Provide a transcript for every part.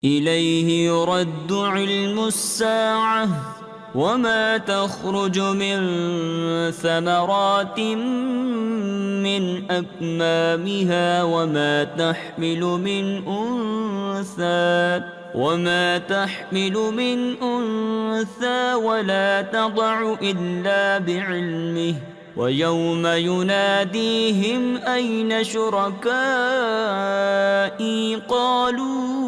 إليه يرد علم الساعة وما تخرج من ثمرات من أكمامها وما تحمل من أنثى ولا تضع إلا بعلمه ويوم يناديهم أين شركائي قالوا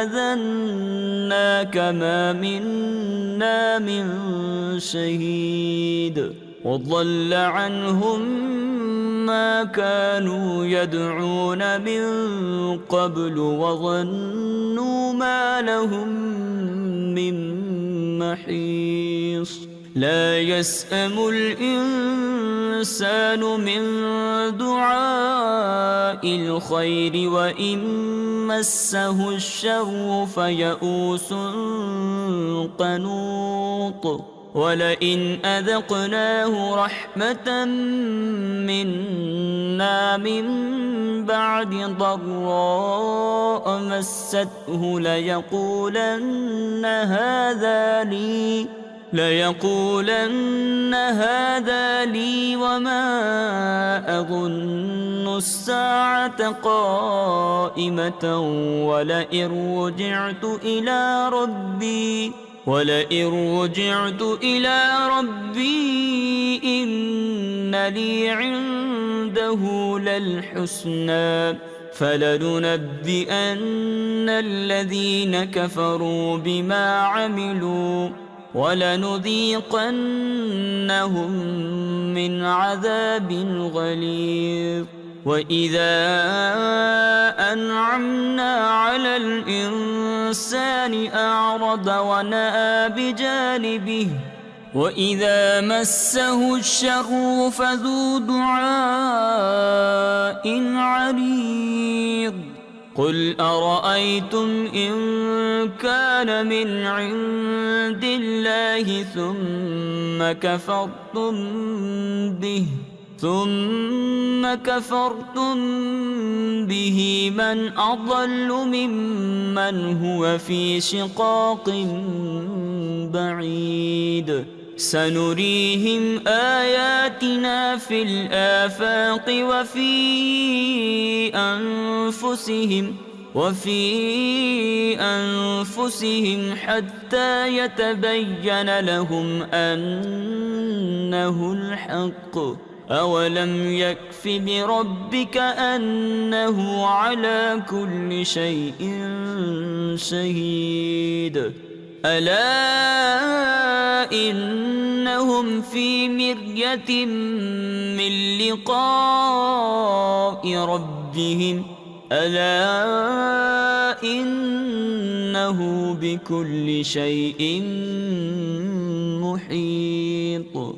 آذناك ما منا من شهيد وضل عنهم ما كانوا يدعون من قبل وظنوا ما لهم من محيص لا يسأم الإنسان من دعاء الخير وإن مسه الشر فيئوس قنوط ولئن أذقناه رحمة منا من بعد ضراء مسته ليقولن هذا لي وما أظن الساعة قائمة ولئن رجعت إلى ربي إن لي عنده للحسنى فلننبئن الذين كفروا بما عملوا ولنذيقنهم من عذاب غليظ وإذا أنعمنا على الإنسان أعرض ونأى بجانبه وإذا مسه الشر فذو دعاء عريض قل أرأيتم إن كان من عند الله ثم كفرتم به من أضل ممن هو في شقاق بعيد سنريهم آياتنا في الآفاق وفي أنفسهم حتى يتبين لهم أنه الحق أولم يكف بربك أنه على كل شيء شهيد ألا إنهم في مرية من لقاء ربهم ألا إنه بكل شيء محيط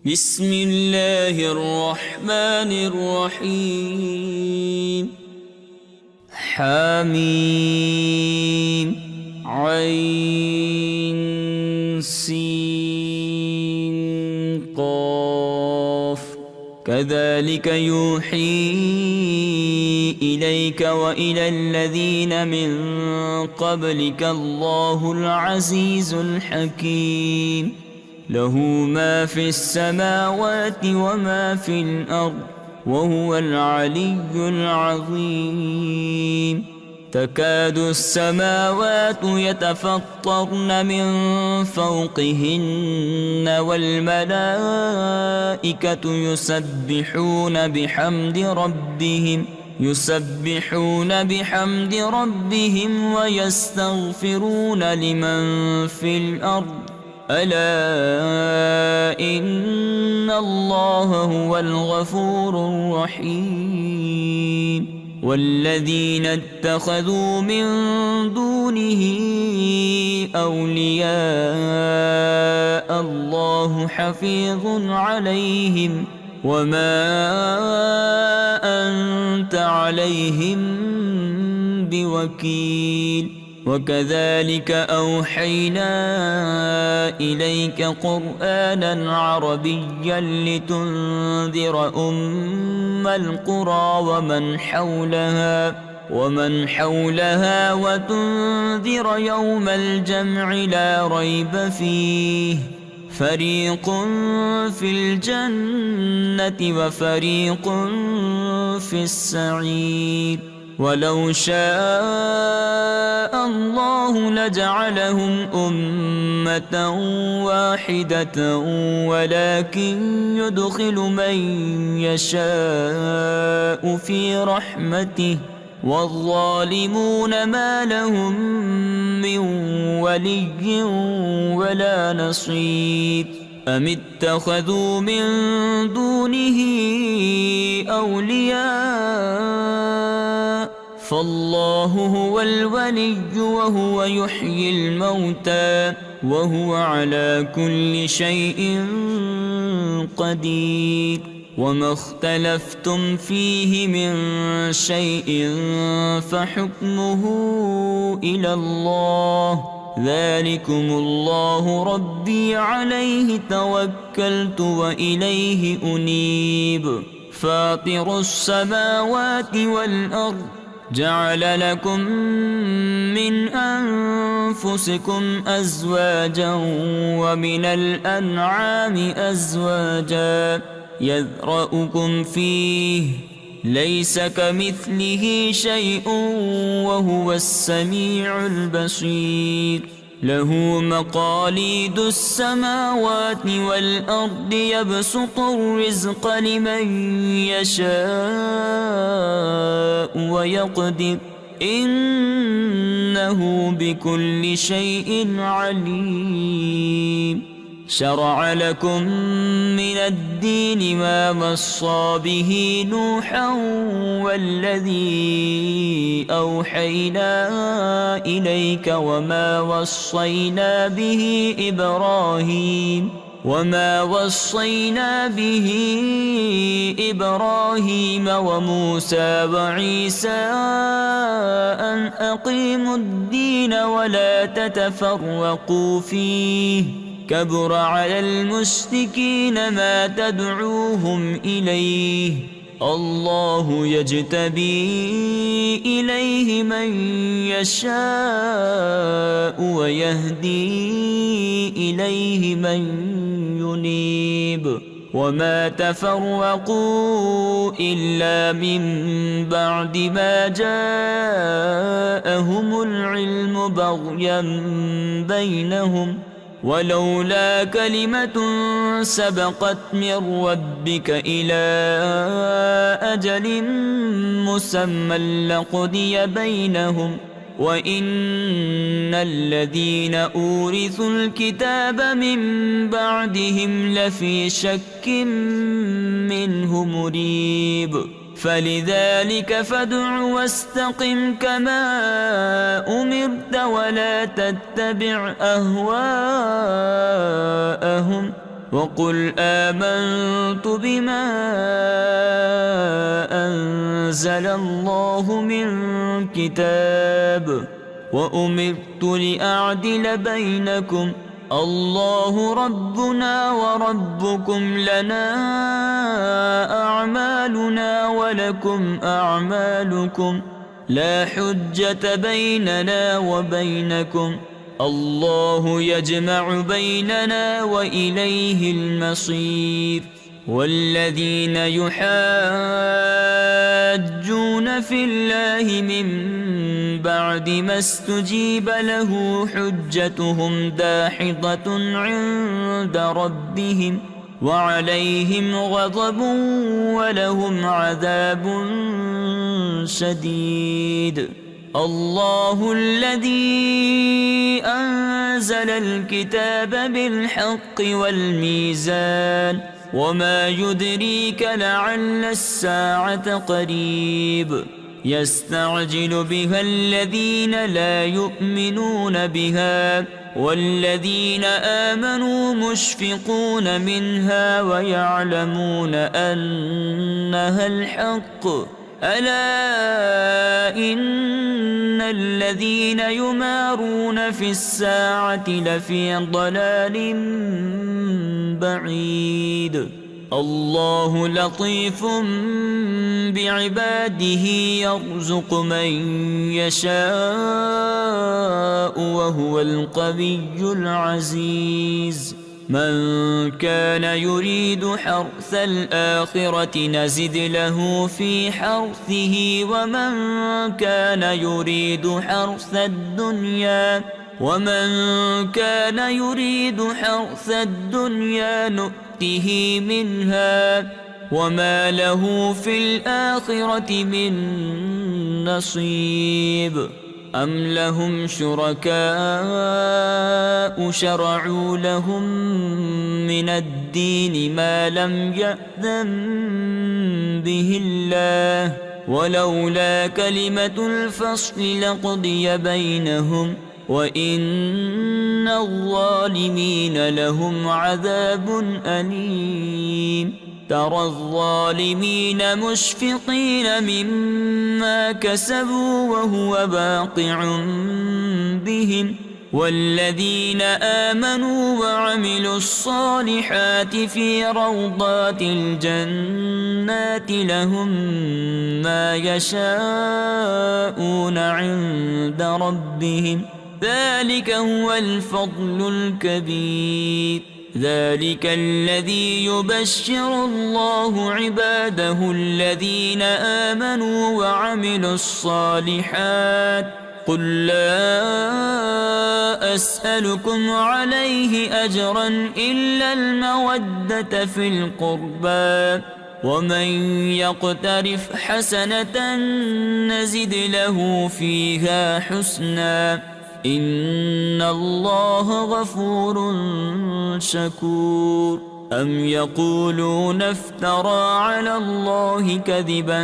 بسم الله الرحمن الرحيم حميم عين سين قاف كذلك يوحي إليك وإلى الذين من قبلك الله العزيز الحكيم له ما في السماوات وما في الأرض وهو العلي العظيم تكاد السماوات يتفطرن من فوقهن والملائكة يسبحون بحمد ربهم ويستغفرون لمن في الأرض ألا إن الله هو الغفور الرحيم والذين اتخذوا من دونه أولياء الله حفيظ عليهم وما أنت عليهم بوكيل وكذلك أوحينا إليك قرآنا عربيا لتنذر أم القرى ومن حولها ومن حولها وتنذر يوم الجمع لا ريب فيه فريق في الجنة وفريق في السعير ولو شاء الله لجعلهم أمة واحدة ولكن يدخل من يشاء في رحمته والظالمون ما لهم من ولي ولا نصير أم اتخذوا من دونه أولياء فالله هو الولي وهو يحيي الموتى وهو على كل شيء قدير وما اختلفتم فيه من شيء فحكمه إلى الله ذلكم الله ربي عليه توكلت وإليه أنيب فاطر السماوات والأرض جعل لكم من أنفسكم أزواجا ومن الأنعام أزواجا يذرأكم فيه ليس كمثله شيء وهو السميع البصير له مقاليد السماوات والأرض يبسط الرزق لمن يشاء ويقدر إنه بكل شيء عليم شرع لكم من الدين ما وصى به نوحا والذي أوحينا إليك وما وصينا به إبراهيم وموسى وعيسى أن أقيموا الدين ولا تتفرقوا فيه كبر على المشركين ما تدعوهم إليه الله يجتبي إليه من يشاء ويهدي إليه من ينيب وما تفرقوا إلا من بعد ما جاءهم العلم بغيا بينهم ولولا كلمة سبقت من ربك إلى أجل مسمى لقضي بينهم وإن الذين أورثوا الكتاب من بعدهم لفي شك منه مريب فلذلك فادع واستقم كما أمرت ولا تتبع أهواءهم وقل آمنت بما أنزل الله من كتاب وأمرت لأعدل بينكم الله ربنا وربكم لنا أعمالنا ولكم أعمالكم لا حجة بيننا وبينكم الله يجمع بيننا وإليه المصير والذين يحاجون في الله من بعد ما استجيب له حجتهم داحضة عند ربهم وعليهم غضب ولهم عذاب شديد الله الذي أنزل الكتاب بالحق والميزان وما يدريك لعل الساعة قريب يستعجل بها الذين لا يؤمنون بها والذين آمنوا مشفقون منها ويعلمون أنها الحق ألا إن الذين يمارون في الساعة لفي ضلال بعيد الله لطيف بعباده يرزق من يشاء وهو القوي العزيز من كان يريد حرث الآخرة نزد له في حرثه ومن كان يريد حرث الدنيا نؤته منها وما له في الآخرة من نصيب أم لهم شركاء شرعوا لهم من الدين ما لم يأذن به الله ولولا كلمة الفصل لقضي بينهم وإن الظالمين لهم عذاب أليم ترى الظالمين مشفقين مما كسبوا وهو واقع بهم والذين آمنوا وعملوا الصالحات في روضات الجنات لهم ما يشاءون عند ربهم ذلك هو الفضل الكبير ذلك الذي يبشر الله عباده الذين آمنوا وعملوا الصالحات قل لا أسألكم عليه أجرا إلا المودة في القربى ومن يقترف حسنة نزد له فيها حسنا إن الله غفور شكور أم يقولون افترى على الله كذبا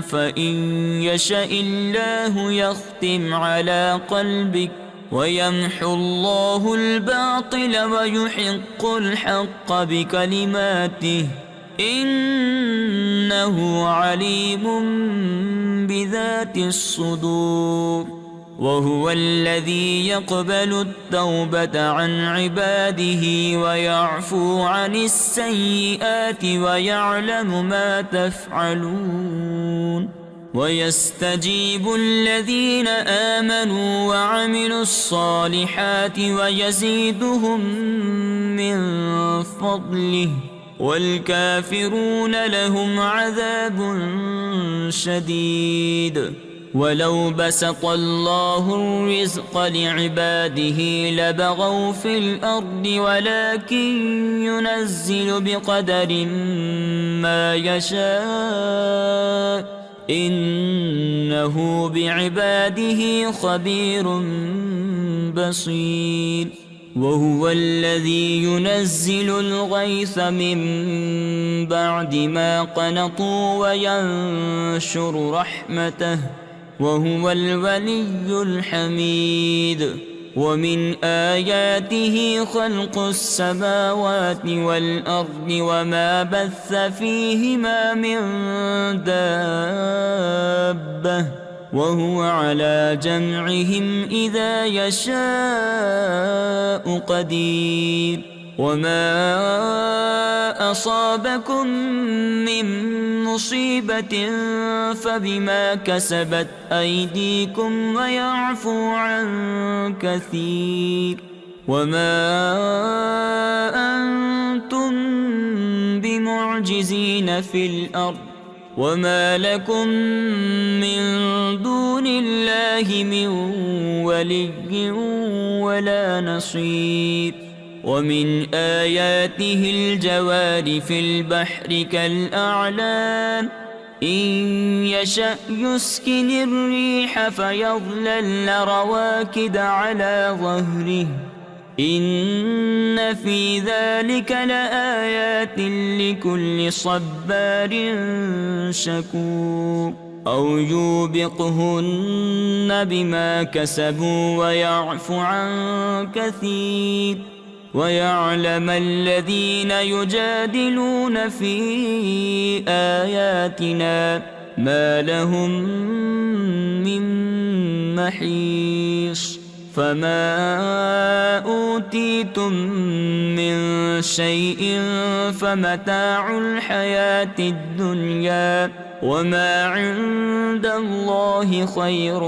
فإن يشأ الله يختم على قلبك ويمحو الله الباطل ويحق الحق بكلماته إنه عليم بذات الصدور وهو الذي يقبل التوبة عن عباده ويعفو عن السيئات ويعلم ما تفعلون ويستجيب الذين آمنوا وعملوا الصالحات ويزيدهم من فضله والكافرون لهم عذاب شديد ولو بسط الله الرزق لعباده لبغوا في الأرض ولكن ينزل بقدر ما يشاء إنه بعباده خبير بصير وهو الذي ينزل الغيث من بعد ما قنطوا وينشر رحمته وهو الولي الحميد ومن آياته خلق السماوات والأرض وما بث فيهما من دابة وهو على جمعهم إذا يشاء قدير وما أصابكم من مصيبة فبما كسبت أيديكم ويعفو عن كثير وما أنتم بمعجزين في الأرض وما لكم من دون الله من ولي ولا نصير ومن آياته الجوار في البحر كالأعلام إن يشأ يسكن الريح فيظللن رواكد على ظهره إن في ذلك لآيات لكل صبار شكور أو يوبقهن بما كسبوا ويعفو عن كثير ويعلم الذين يجادلون في آياتنا ما لهم من محيص فما أوتيتم من شيء فمتاع الحياة الدنيا وما عند الله خير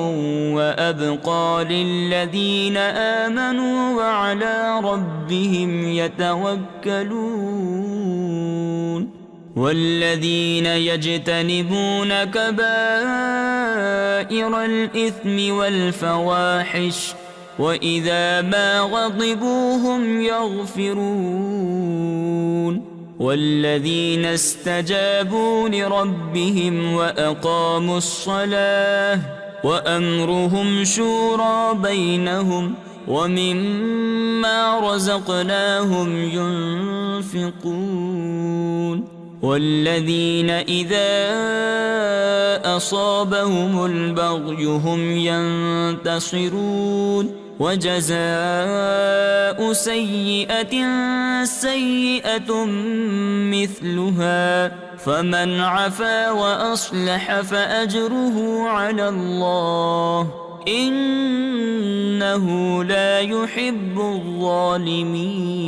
وأبقى للذين آمنوا وعلى ربهم يتوكلون والذين يجتنبون كبائر الإثم والفواحش وإذا ما غضبوا هم يغفرون والذين استجابوا لربهم وأقاموا الصلاة وأمرهم شورى بينهم ومما رزقناهم ينفقون والذين إذا أصابهم البغي هم ينتصرون وجزاء سيئة سيئة مثلها فمن عفا وأصلح فأجره على الله إنه لا يحب الظالمين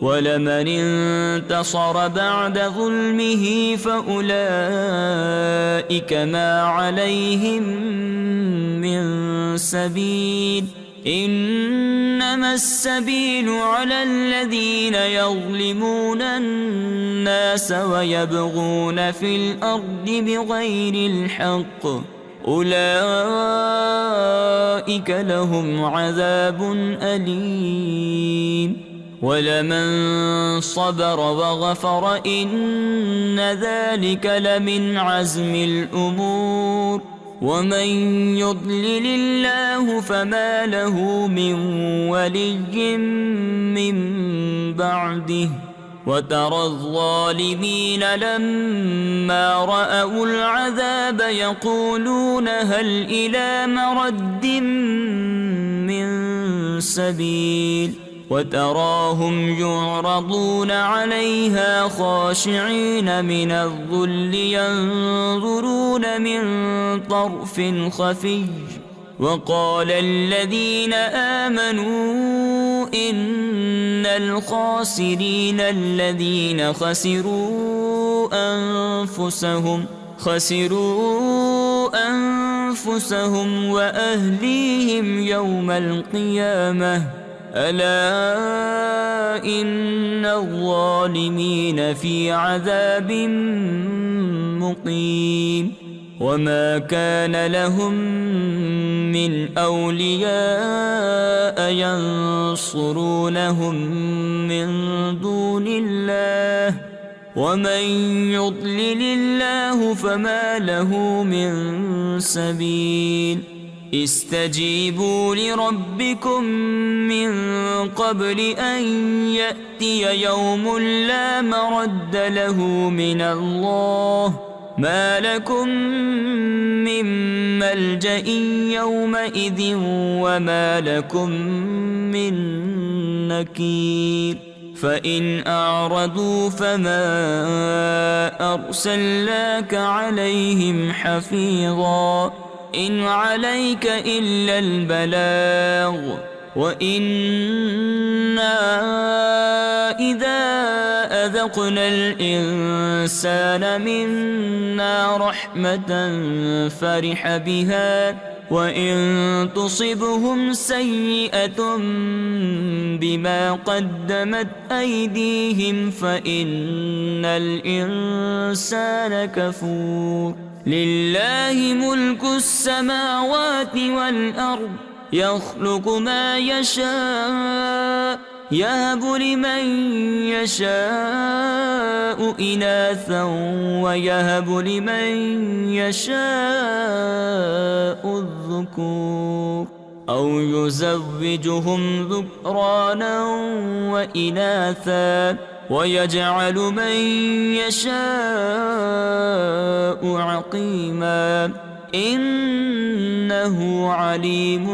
ولمن انتصر بعد ظلمه فأولئك ما عليهم من سبيل إنما السبيل على الذين يظلمون الناس ويبغون في الأرض بغير الحق أولئك لهم عذاب أليم ولمن صبر وغفر إن ذلك لمن عزم الأمور ومن يضلل الله فما له من ولي من بعده وترى الظالمين لما رأوا العذاب يقولون هل إلى مرد من سبيل وتراهم يعرضون عليها خاشعين من الذل ينظرون من طرف خفي وقال الذين آمنوا إن الخاسرين الذين خسروا أنفسهم وأهليهم يوم القيامة ألا إن الظالمين في عذاب مقيم وما كان لهم من أولياء ينصرونهم من دون الله ومن يضلل الله فما له من سبيل استجيبوا لربكم من قبل أن يأتي يوم لا مرد له من الله ما لكم من ملجأ يومئذ وما لكم من نكير فإن أعرضوا فما أرسلناك عليهم حفيظا إن عليك إلا البلاغ وإنا إذا أذقنا الإنسان منا رحمة فرح بها وإن تصبهم سيئة بما قدمت أيديهم فإن الإنسان كفور لله ملك السماوات والأرض يخلق ما يشاء يهب لمن يشاء إناثا ويهب لمن يشاء الذكور أو يزوجهم ذكرانا وإناثا ويجعل من يشاء عقيما إنه عليم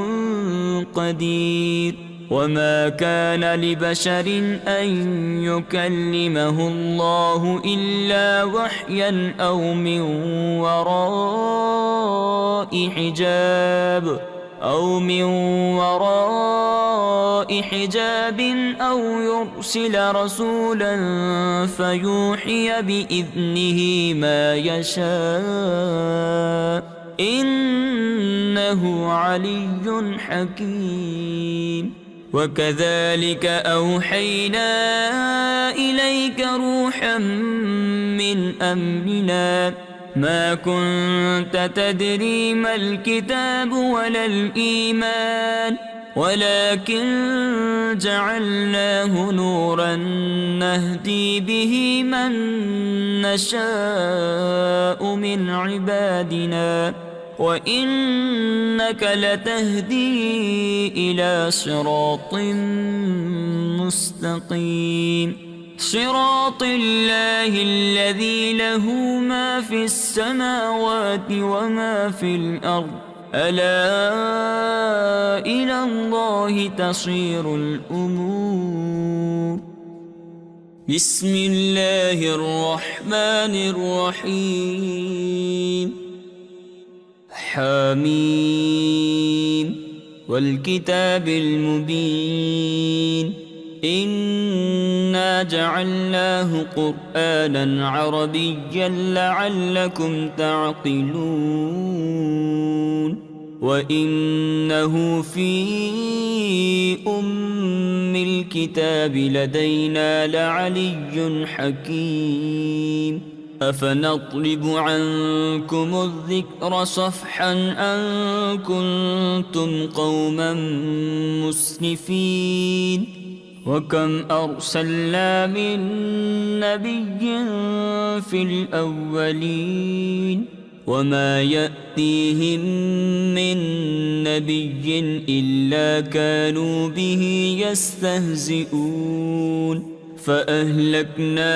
قدير وما كان لبشر أن يكلمه الله إلا وحيا أو من وراء حجاب أو من وراء حجاب أو يرسل رسولا فيوحي بإذنه ما يشاء إنه علي حكيم. وكذلك أوحينا إليك روحا من أمرنا ما كنت تدري ما الكتاب ولا الإيمان ولكن جعلناه نورا نهدي به من نشاء من عبادنا وإنك لتهدي إلى صراط مستقيم صراط الله الذي له ما في السماوات وما في الأرض ألا إلى الله تصير الأمور. بسم الله الرحمن الرحيم. حميم والكتاب المبين إنا جعلناه قرآنا عربيا لعلكم تعقلون وإنه في أم الكتاب لدينا لعلي حكيم. أفنضرب عنكم الذكر صفحا أن كنتم قوما مسرفين وكم أرسلنا من نبي في الأولين وما يأتيهم من نبي إلا كانوا به يستهزئون فأهلكنا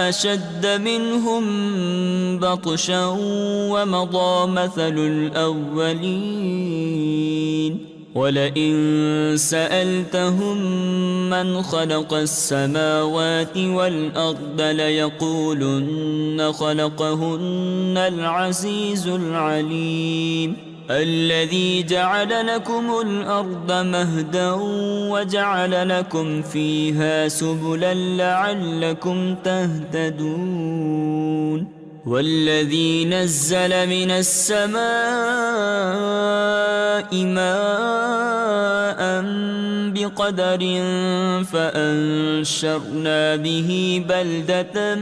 أشد منهم بطشا ومضى مثل الأولين ولئن سألتهم من خلق السماوات والأرض ليقولن خلقهن العزيز العليم الذي جعل لكم الأرض مهدا وجعل لكم فيها سبلا لعلكم تهتدون والذي نزل من السماء ماء بقدر فأنشرنا به بلدة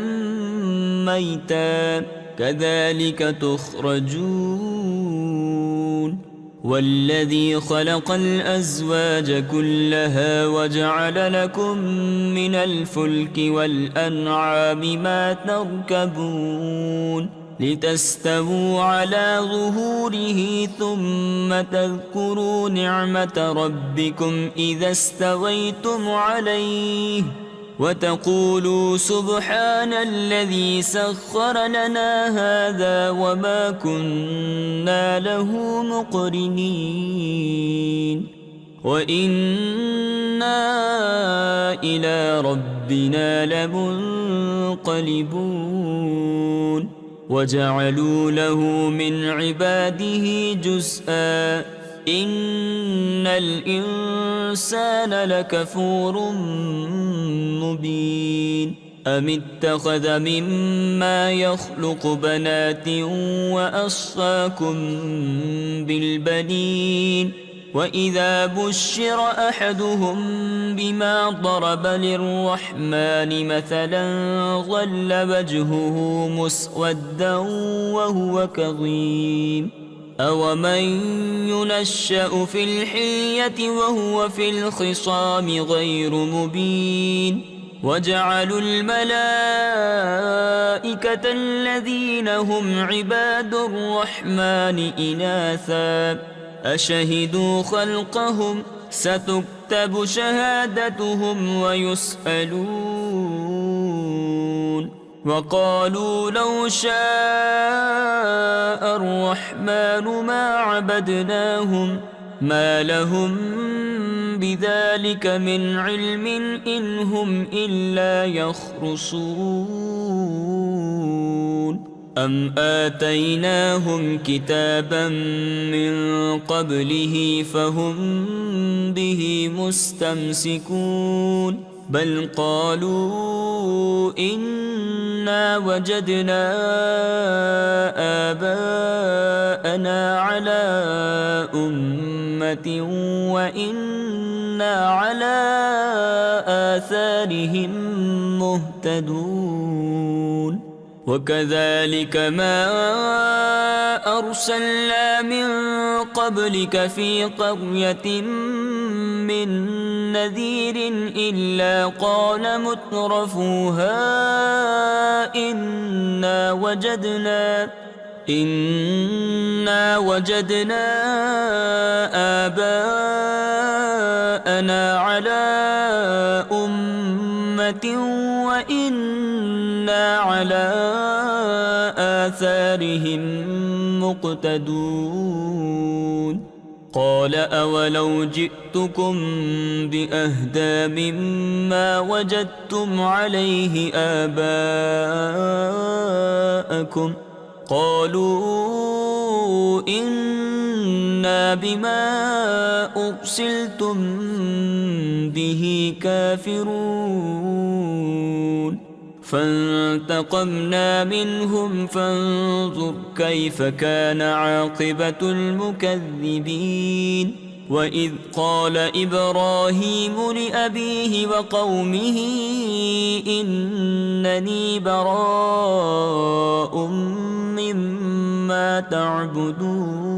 ميتا كذلك تخرجون والذي خلق الأزواج كلها وجعل لكم من الفلك والأنعام ما تركبون لتستووا على ظهوره ثم تذكروا نعمة ربكم إذا استويتم عليه وتقولوا سبحان الذي سخر لنا هذا وما كنا له مقرنين وإنا إلى ربنا لمنقلبون وجعلوا له من عباده جزءا إن الإنسان لكفور مبين أم اتخذ مما يخلق بنات وأصفاكم بالبنين وإذا بشر أحدهم بما ضرب للرحمن مثلا ظل وجهه مسودا وهو كظيم أومن ينشأ في الحلية وهو في الخصام غير مبين وجعلوا الملائكة الذين هم عباد الرحمن إناثا أشهدوا خلقهم ستكتب شهادتهم ويسألون وقالوا لو شاء الرحمن ما عبدناهم ما لهم بذلك من علم إن هم إلا يخرصون أم آتيناهم كتابا من قبله فهم به مستمسكون بل قالوا إنا وجدنا آباءنا على أمة وإنا على آثارهم مهتدون وكذلك ما أرسلنا من قبلك في قرية من نذير إلا قال مترفوها إنا وجدنا آباءنا على أمة وإنا على آثارهم مقتدون قال أولو جئتكم بأهدى مما وجدتم عليه آباءكم قالوا إنا بما أرسلتم به كافرون فانتقمنا منهم فانظر كيف كان عاقبة المكذبين وإذ قال إبراهيم لأبيه وقومه إنني براء مما تعبدون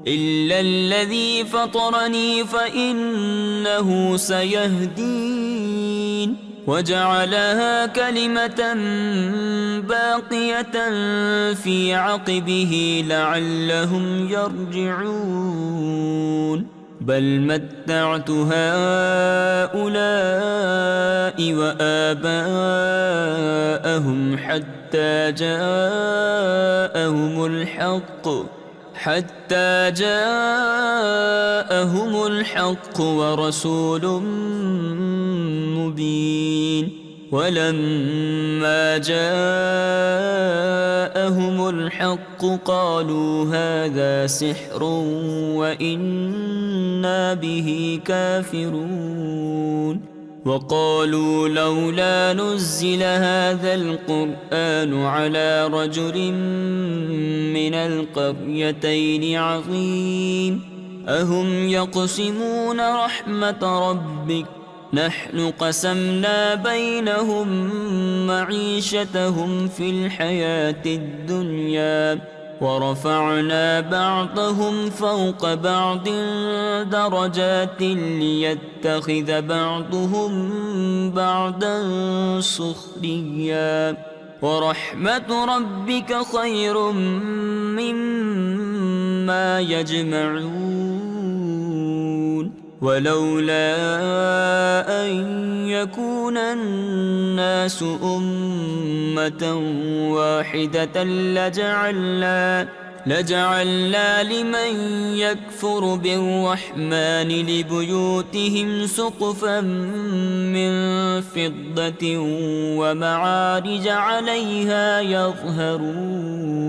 إلا الذي فطرني فإنه سيهدين وجعلها كلمة باقية في عقبه لعلهم يرجعون بل متعت هؤلاء وآباءهم حتى جاءهم الحق ورسول مبين ولما جاءهم الحق قالوا هذا سحر وإنا به كافرون وقالوا لولا نزل هذا القرآن على رجل من القريتين عظيم أهم يقسمون رحمة ربك نحن قسمنا بينهم معيشتهم في الحياة الدنيا ورفعنا بعضهم فوق بعض درجات ليتخذ بعضهم بعضا سخريا ورحمة ربك خير مما يجمعون ولولا أن يكون الناس أمة واحدة لجعلنا لمن يكفر بالرحمن لبيوتهم سقفا من فضة ومعارج عليها يظهرون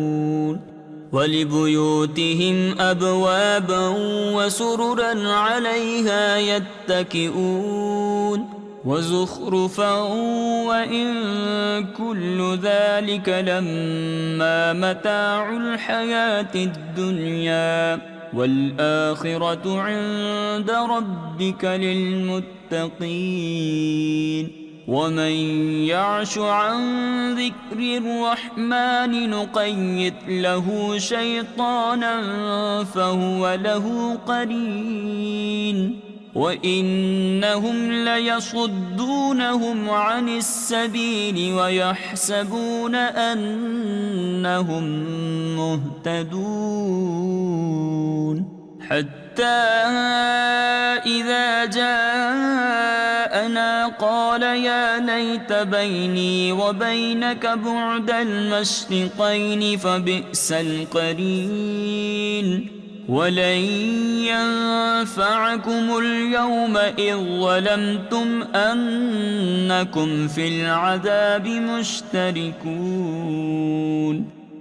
ولبيوتهم أبوابا وسررا عليها يتكئون وزخرفا وإن كل ذلك لما متاع الحياة الدنيا والآخرة عند ربك للمتقين ومن يعش عن ذكر الرحمن نقيض له شيطانا فهو له قرين وإنهم ليصدونهم عن السبيل ويحسبون أنهم مهتدون حتى إذا جاءنا قال يا ليت بيني وبينك بعد المشرقين فبئس القرين ولن ينفعكم اليوم إذ ظلمتم أنكم في العذاب مشتركون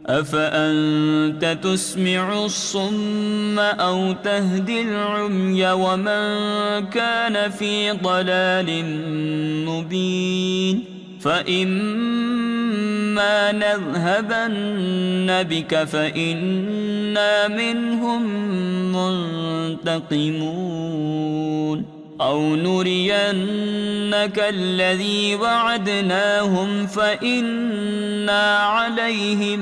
أفأنت تسمع الصم أو تهدي العمي ومن كان في ضلال مبين فإما نذهبن بك فإنا منهم منتقمون أو نرينك الذي وعدناهم فإنا عليهم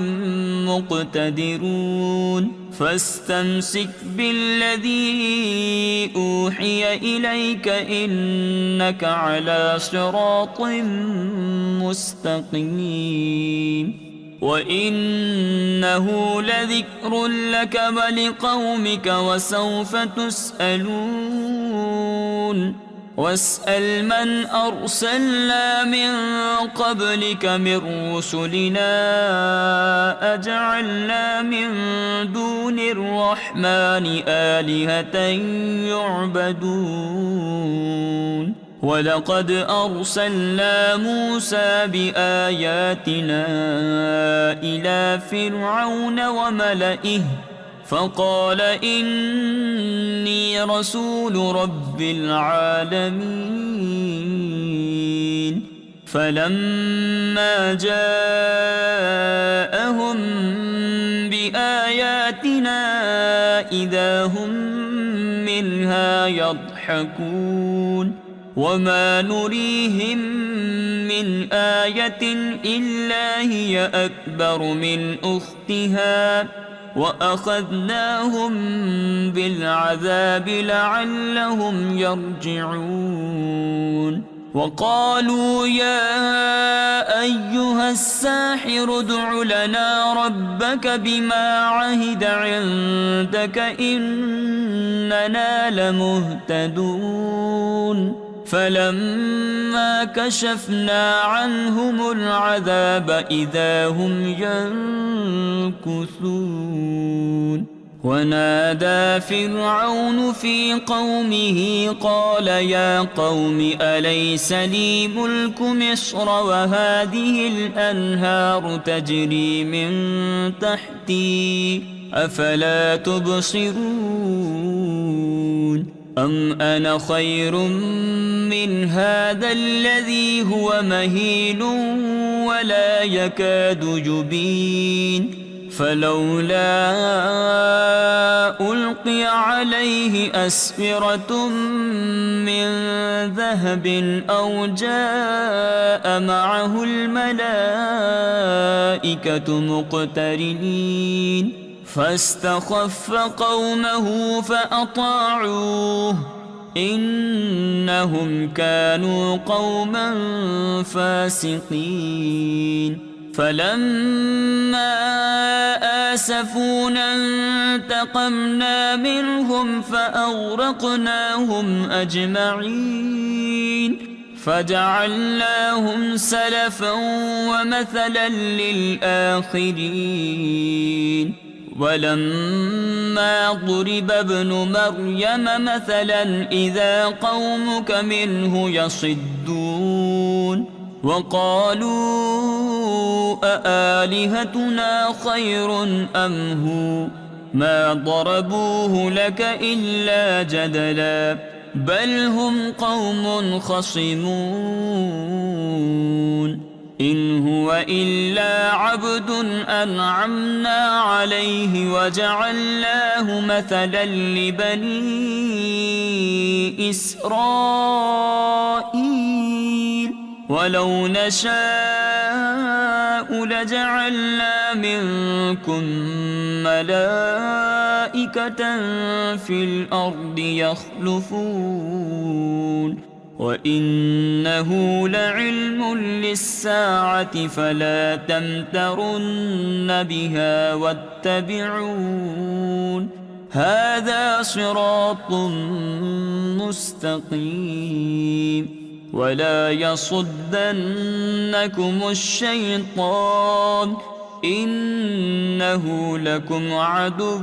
مقتدرون فاستمسك بالذي أوحي إليك إنك على صراط مستقيم وإنه لذكر لك ولقومك وسوف تسألون واسأل من أرسلنا من قبلك من رسلنا أجعلنا من دون الرحمن آلهة يعبدون ولقد أرسلنا موسى بآياتنا إلى فرعون وملئه فقال إني رسول رب العالمين فلما جاءهم بآياتنا إذا هم منها يضحكون وما نريهم من آية إلا هي أكبر من أختها وأخذناهم بالعذاب لعلهم يرجعون وقالوا يا أيها الساحر ادع لنا ربك بما عهد عندك إننا لمهتدون فلما كشفنا عنهم العذاب إذا هم ينكثون ونادى فرعون في قومه قال يا قوم أليس لي ملك مصر وهذه الأنهار تجري من تحتي أفلا تبصرون أم أنا خير من هذا الذي هو مهين ولا يكاد يبين فلولا ألقي عليه أسورة من ذهب أو جاء معه الملائكة مقترنين فاستخف قومه فأطاعوه إنهم كانوا قوما فاسقين فلما آسفونا انتقمنا منهم فأغرقناهم أجمعين فجعلناهم سلفا ومثلا للآخرين ولما ضرب ابن مريم مثلا إذا قومك منه يصدون وقالوا أآلهتنا خير أم هو ما ضربوه لك إلا جدلا بل هم قوم خصمون إن هو إلا عبد أنعمنا عليه وجعلناه مثلا لبني إسرائيل ولو نشاء لجعلنا منكم ملائكة في الأرض يخلفون وإنه لعلم للساعة فلا تمترن بها واتبعون هذا صراط مستقيم ولا يصدنكم الشيطان إنه لكم عدو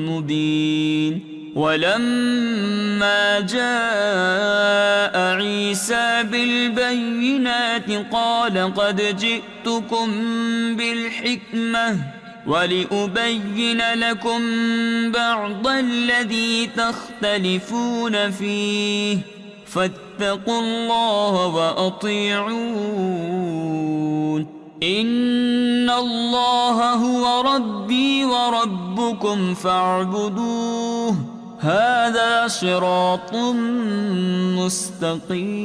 مبين. ولما جاء عيسى بالبينات قال قد جئتكم بالحكمة ولأبين لكم بعض الذي تختلفون فيه فاتقوا الله وأطيعون. إن الله هو ربي وربكم فاعبدوه هذا صراط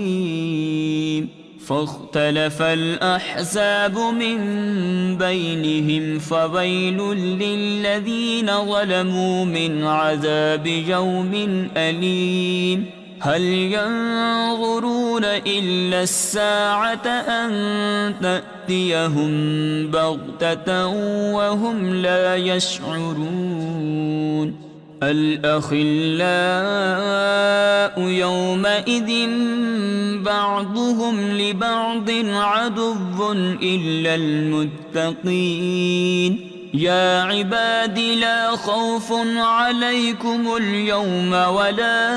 مستقيم. فاختلف الأحزاب من بينهم فويل للذين ظلموا من عذاب يوم أليم. هل ينظرون إلا الساعة أن تأتيهم بغتة وهم لا يشعرون. الأخلاء يومئذ بعضهم لبعض عدو إلا المتقين. يا عباد لا خوف عليكم اليوم ولا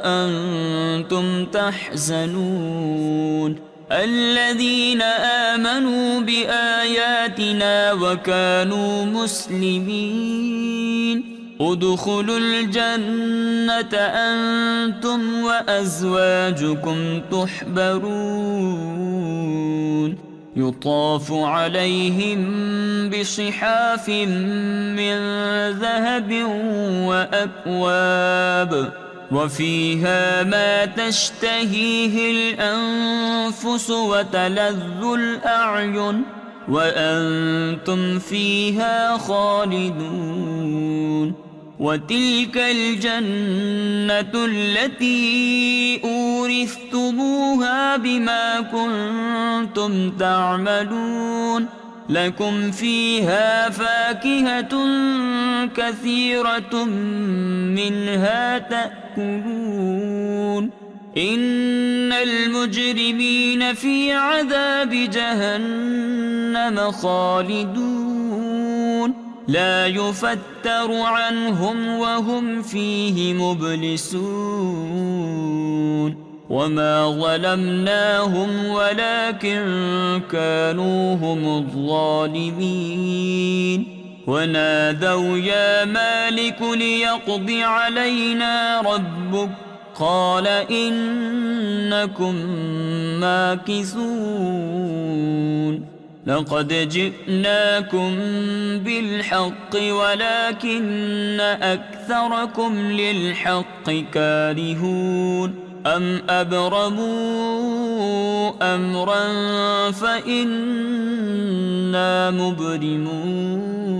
أنتم تحزنون الذين آمنوا بآياتنا وكانوا مسلمين. ادخلوا الجنة أنتم وأزواجكم تحبرون يطاف عليهم بصحاف من ذهب وأكواب وفيها ما تشتهيه الأنفس وتلذ الأعين وأنتم فيها خالدون. وتلك الجنة التي أورثتموها بما كنتم تعملون لكم فيها فاكهة كثيرة منها تأكلون. إن المجرمين في عذاب جهنم خالدون لا يفتر عنهم وهم فيه مبلسون. وما ظلمناهم ولكن كانوا هم الظالمين. ونادوا يا مالك ليقض علينا ربك قال إنكم ماكثون. لقد جئناكم بالحق ولكن أكثركم للحق كارهون. أم أبرموا أمرا فإنا مبرمون.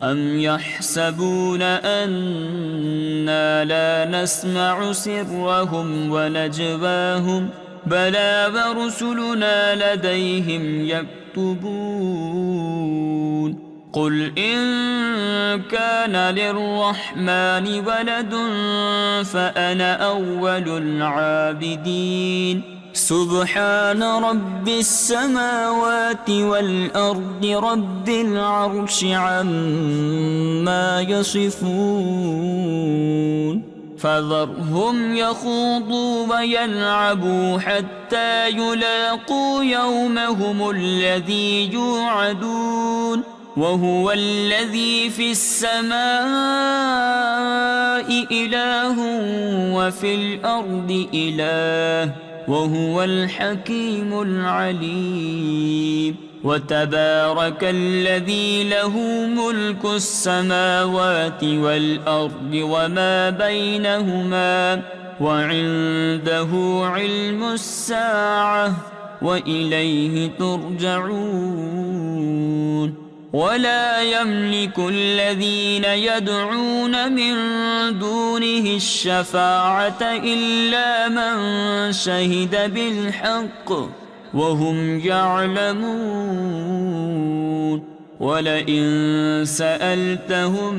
أم يحسبون أنا لا نسمع سرهم ونجواهم بلى ورسلنا لديهم يكتبون. قل إن كان للرحمن ولد فأنا أول العابدين. سبحان رب السماوات والأرض رب العرش عما يصفون. فذرهم يخوضوا ويلعبوا حتى يلاقوا يومهم الذي يوعدون. وهو الذي في السماء إله وفي الأرض إله وهو الحكيم العليم. وتبارك الذي له ملك السماوات والأرض وما بينهما وعنده علم الساعة وإليه ترجعون. ولا يملك الذين يدعون من دونه الشفاعة إلا من شهد بالحق وهم يعلمون. ولئن سألتهم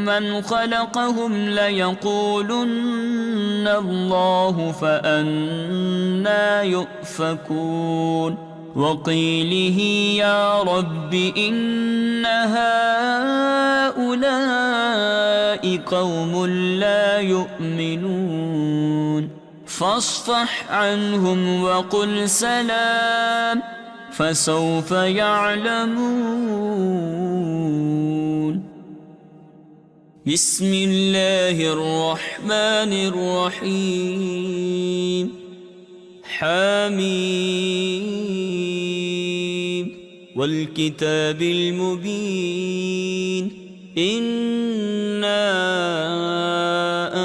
من خلقهم ليقولن الله فأنى يؤفكون. وقيله يا رب إن هؤلاء قوم لا يؤمنون فاصفح عنهم وقل سلام فسوف يعلمون. بسم الله الرحمن الرحيم. حميم والكتاب المبين إنا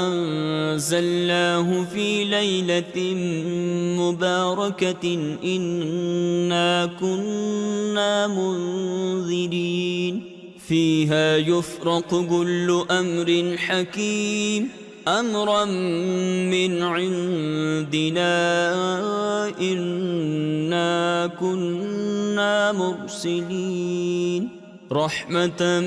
أنزلناه في ليلة مباركة إنا كنا منذرين فيها يفرق كل أمر حكيم أمرا من عندنا إنا كنا مرسلين رحمة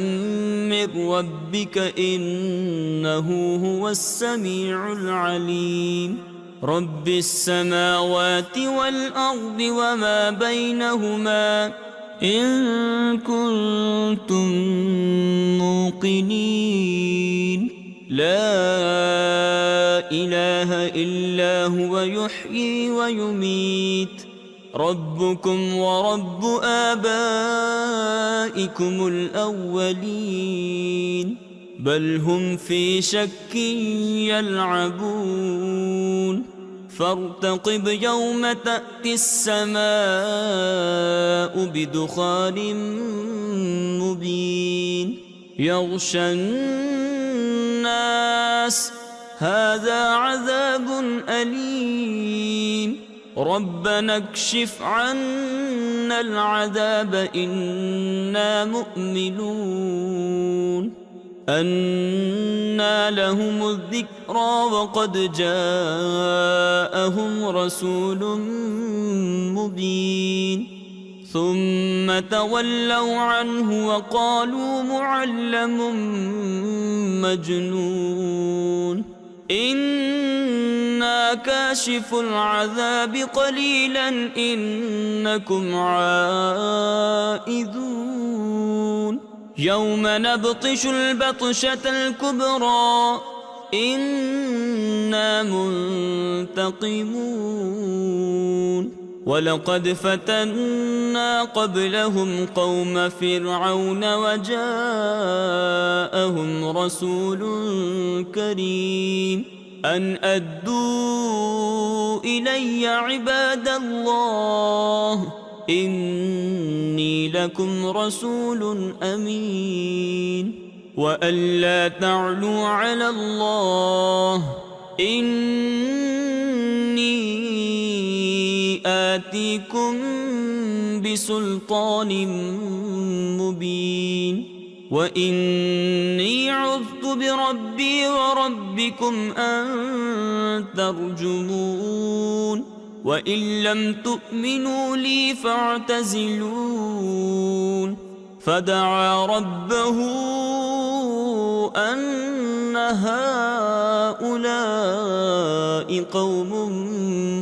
من ربك إنه هو السميع العليم رب السماوات والأرض وما بينهما إن كنتم موقنين لا إله إلا هو يحيي ويميت ربكم ورب آبائكم الأولين بل هم في شك يلعبون فارتقب يوم تأتي السماء بدخان مبين يغشى الناس هذا عذاب أليم ربنا اكشف عنا العذاب إنا مؤمنون أنى لهم الذكرى وقد جاءهم رسول مبين ثم تولوا عنه وقالوا معلم مجنون إنا كاشف العذاب قليلا إنكم عائدون يوم نبطش البطشة الكبرى إنا منتقمون ولقد فتنا قبلهم قوم فرعون وجاءهم رسول كريم أن أدوا إلي عباد الله إني لكم رسول أمين وأن لا تعلوا على الله إني آتيكم بسلطان مبين وإني عذت بربي وربكم أن ترجمون وإن لم تؤمنوا لي فاعتزلون فدعا ربه أن هؤلاء قوم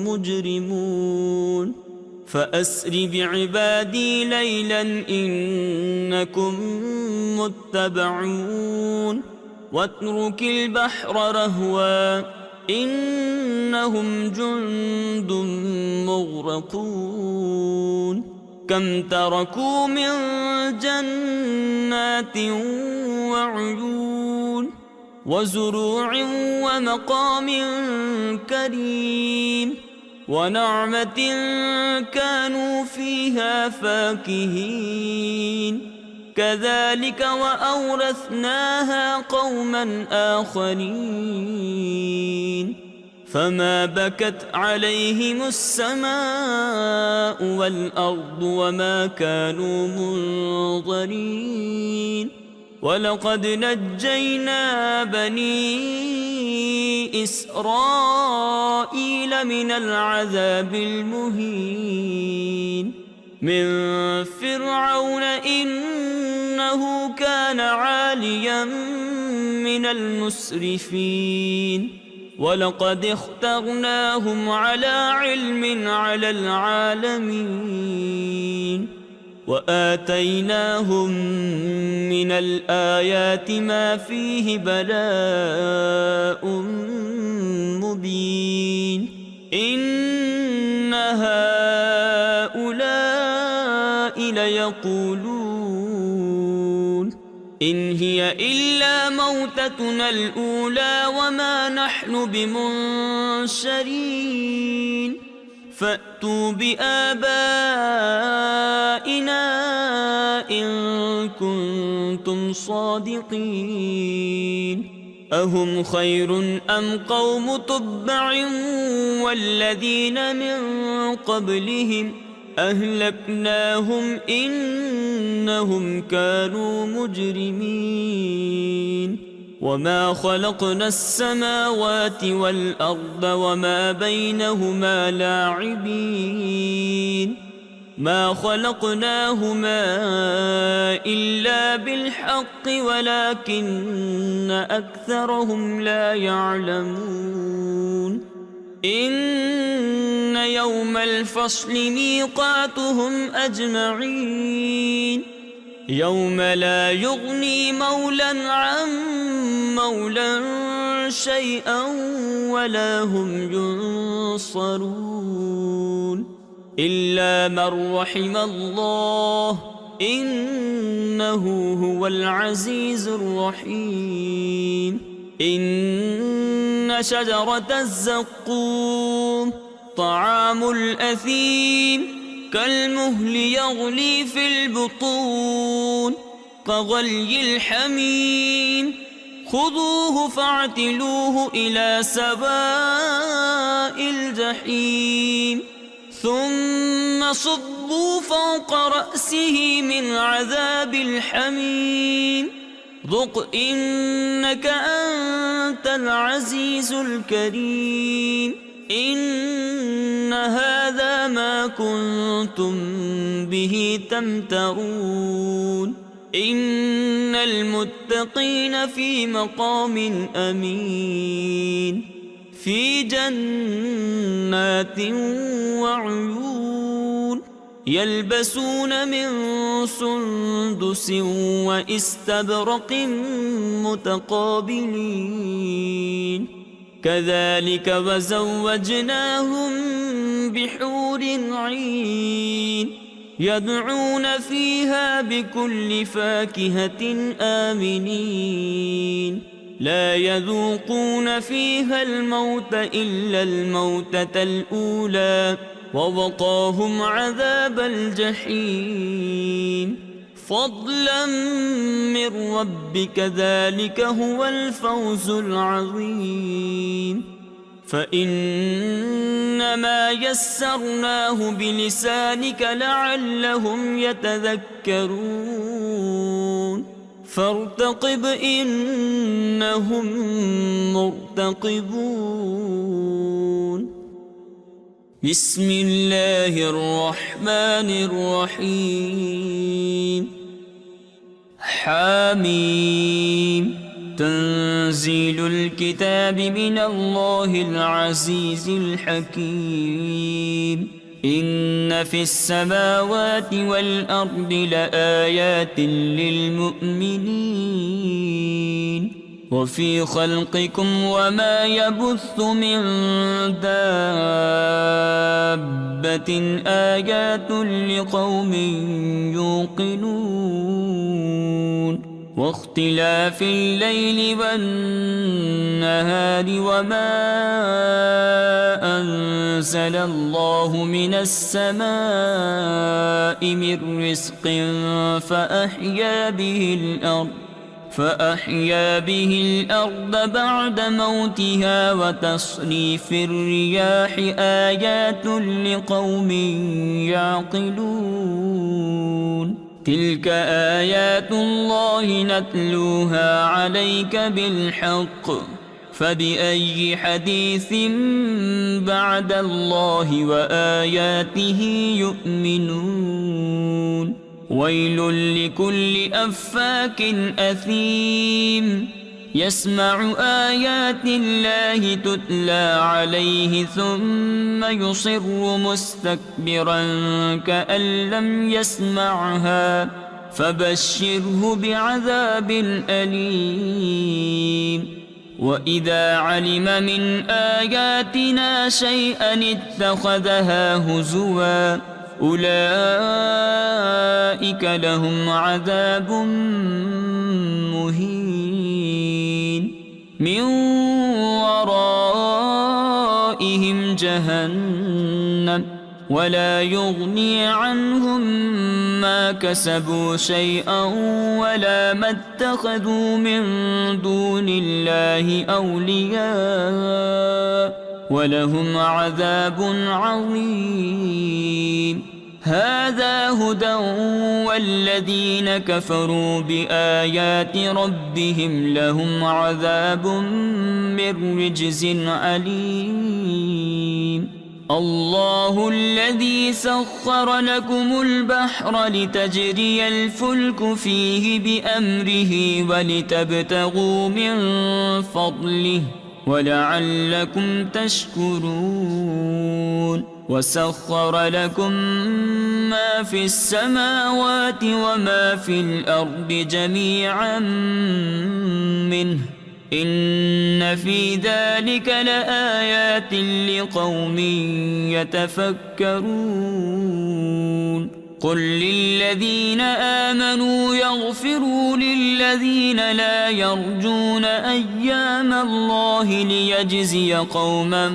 مجرمون فأسر بعبادي ليلا إنكم متبعون واترك البحر رهوا إنهم جند مغرقون كم تركوا من جنات وعيون وزروع ومقام كريم ونعمة كانوا فيها فاكهين كذلك وأورثناها قوما آخرين فما بكت عليهم السماء والأرض وما كانوا منظرين ولقد نجينا بني إسرائيل من العذاب المهين من فرعون إنه كان عاليا من المسرفين ولقد اخترناهم على علم على العالمين وآتيناهم من الآيات ما فيه بلاء مبين إن هؤلاء ليقولون إن هي إلا موتتنا الأولى وما نحن بمنشرين فأتوا بآبائنا إن كنتم صادقين أهم خير أم قوم تبع والذين من قبلهم أهلكناهم إنهم كانوا مجرمين وما خلقنا السماوات والأرض وما بينهما لاعبين ما خلقناهما إلا بالحق ولكن أكثرهم لا يعلمون إن يوم الفصل ميقاتهم أجمعين يوم لا يغني مولى عن مولى شيئا ولا هم ينصرون إلا من رحم الله إنه هو العزيز الرحيم إن شجرة الزقوم طعام الأثيم كالمهل يغلي في البطون كغلي الحميم خذوه فاعتلوه إلى سواء الجحيم ثم صبوا فوق رأسه من عذاب الحميم ذق إنك أنت العزيز الكريم إن هذا ما كنتم به تمترون إن المتقين في مقام أمين في جنات وعيون يلبسون من سندس واستبرق متقابلين كذلك وزوجناهم بحور عين يدعون فيها بكل فاكهة آمنين لا يذوقون فيها الموت إلا الموتة الأولى ووقاهم عذاب الجحيم فضلا من ربك ذلك هو الفوز العظيم فإنما يسرناه بلسانك لعلهم يتذكرون فارتقب إنهم مرتقبون بسم الله الرحمن الرحيم حميم تنزيل الكتاب من الله العزيز الحكيم إن في السماوات والأرض لآيات للمؤمنين وفي خلقكم وما يبث من دابة آيات لقوم يوقنون واختلاف الليل والنهار وما أنزل الله من السماء من رزق فأحيا به الأرض بعد موتها وتصريف الرياح آيات لقوم يعقلون تلك آيات الله نتلوها عليك بالحق فبأي حديث بعد الله وآياته يؤمنون ويل لكل أفاك أثيم يسمع آيات الله تتلى عليه ثم يصر مستكبرا كأن لم يسمعها فبشره بعذاب أليم. وإذا علم من آياتنا شيئا اتخذها هزوا أولئك لهم عذاب مهين من ورائهم جهنم ولا يغني عنهم ما كسبوا شيئا ولا ما اتخذوا من دون الله أولياء ولهم عذاب عظيم. هذا هدى والذين كفروا بآيات ربهم لهم عذاب من رجز أليم. الله الذي سخر لكم البحر لتجري الفلك فيه بأمره ولتبتغوا من فضله ولعلكم تشكرون. وسخر لكم ما في السماوات وما في الأرض جميعا منه إن في ذلك لآيات لقوم يتفكرون. قل للذين آمنوا يغفروا للذين لا يرجون أيام الله ليجزي قوما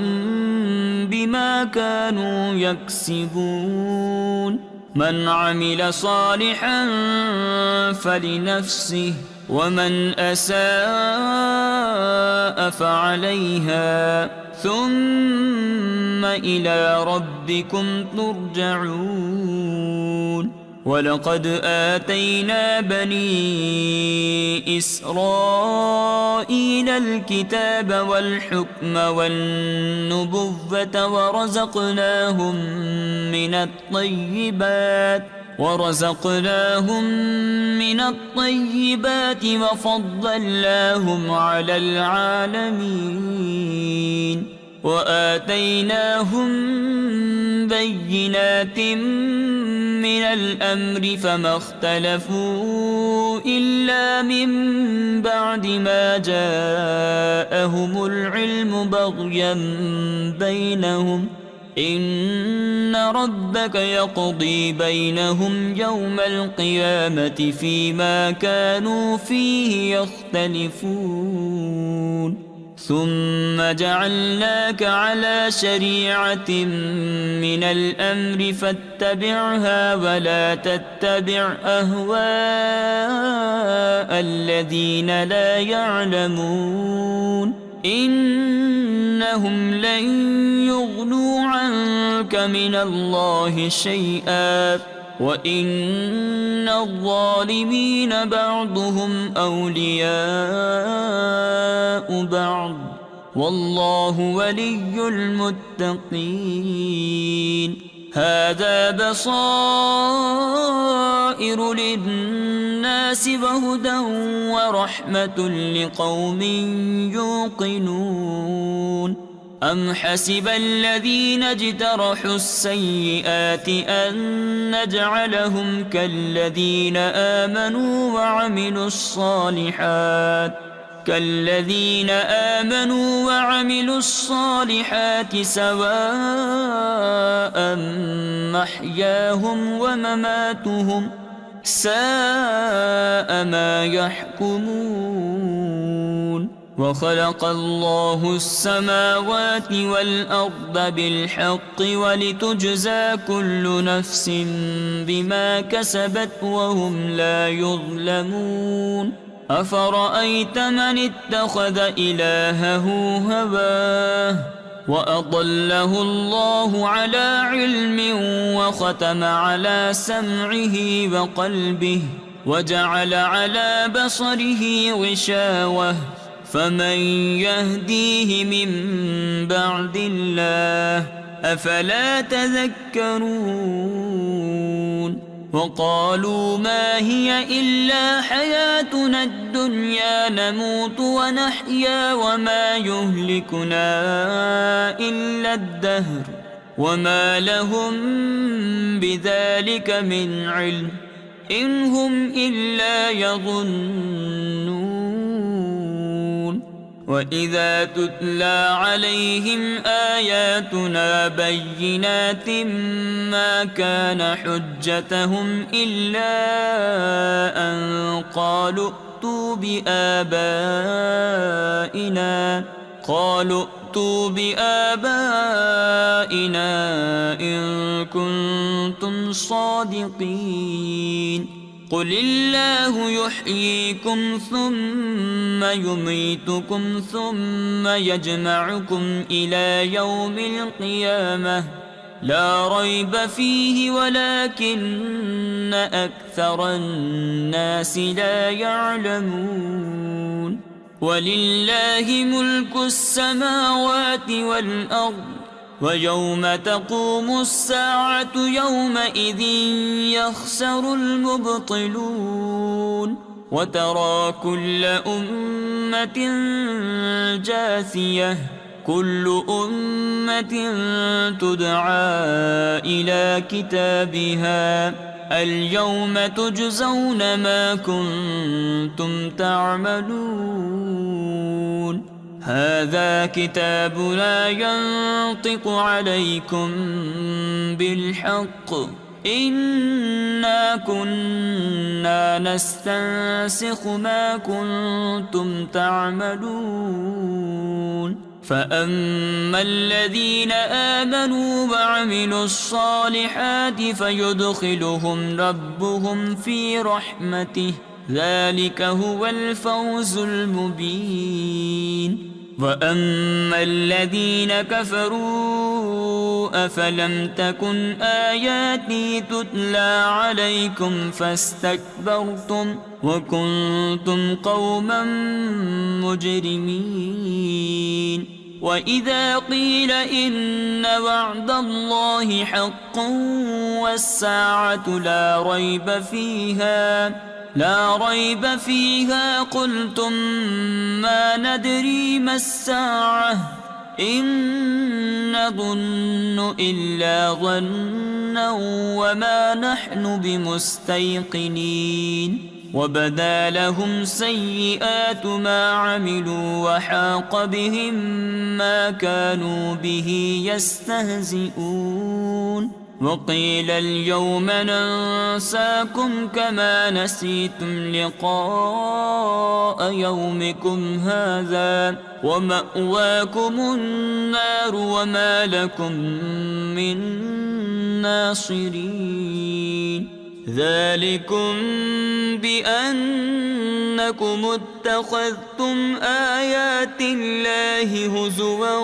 بما كانوا يكسبون. من عمل صالحا فلنفسه ومن أساء فعليها ثم إلى ربكم ترجعون. ولقد آتينا بني إسرائيل الكتاب والحكم والنبوة ورزقناهم من الطيبات وفضلناهم على العالمين. وآتيناهم بينات من الأمر فما اختلفوا إلا من بعد ما جاءهم العلم بغيا بينهم إن ربك يقضي بينهم يوم القيامة فيما كانوا فيه يختلفون. ثم جعلناك على شريعة من الأمر فاتبعها ولا تتبع أهواء الذين لا يعلمون إنهم لن يغنوا عنك من الله شيئا وإن الظالمين بعضهم أولياء بعض والله ولي المتقين. هذا بصائر للناس وهدى ورحمة لقوم يوقنون. أم حسب الذين اجترحوا السيئات أن نجعلهم كالذين آمنوا وعملوا الصالحات سواء محياهم ومماتهم ساء ما يحكمون. وخلق الله السماوات والأرض بالحق ولتجزى كل نفس بما كسبت وهم لا يظلمون. أفرأيت من اتخذ إلهه هواه وأضله الله على علم وختم على سمعه وقلبه وجعل على بصره غشاوة فمن يهديه من بعد الله أفلا تذكرون. وقالوا ما هي إلا حياتنا الدنيا نموت ونحيا وما يهلكنا إلا الدهر وما لهم بذلك من علم إن هم إلا يظنون وإذا تتلى عليهم آياتنا بينات ما كان حجتهم إلا أن قالوا ائتوا بآبائنا إن كنتم صادقين قل الله يحييكم ثم يميتكم ثم يجمعكم إلى يوم القيامة لا ريب فيه ولكن أكثر الناس لا يعلمون ولله ملك السماوات والأرض ويوم تقوم الساعة يومئذ يخسر المبطلون وترى كل أمة جاثية كل أمة تدعى إلى كتابها اليوم تجزون ما كنتم تعملون هذا كتابنا ينطق عليكم بالحق إنا كنا نستنسخ ما كنتم تعملون فأما الذين آمنوا وعملوا الصالحات فيدخلهم ربهم في رحمته ذلك هو الفوز المبين وأما الذين كفروا أفلم تكن آياتي تتلى عليكم فاستكبرتم وكنتم قوما مجرمين وإذا قيل إن وعد الله حق والساعة لا ريب فيها قلتم ما ندري ما الساعة إن نظن إلا ظنا وما نحن بمستيقنين وبدا لهم سيئات ما عملوا وحاق بهم ما كانوا به يستهزئون وقيل اليوم ننساكم كما نسيتم لقاء يومكم هذا ومأواكم النار وما لكم من ناصرين ذلكم بأنكم اتخذتم آيات الله هزوا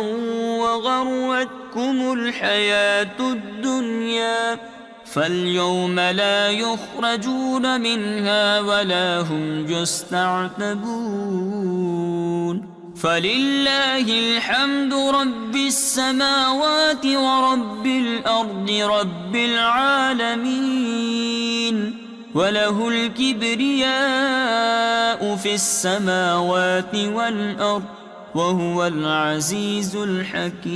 وغرتكم الحياة الدنيا فاليوم لا يخرجون منها ولا هم يستعتبون فلله الحمد رب السماوات ورب الأرض رب العالمين وله الكبرياء في السماوات والأرض وهو العزيز الحكيم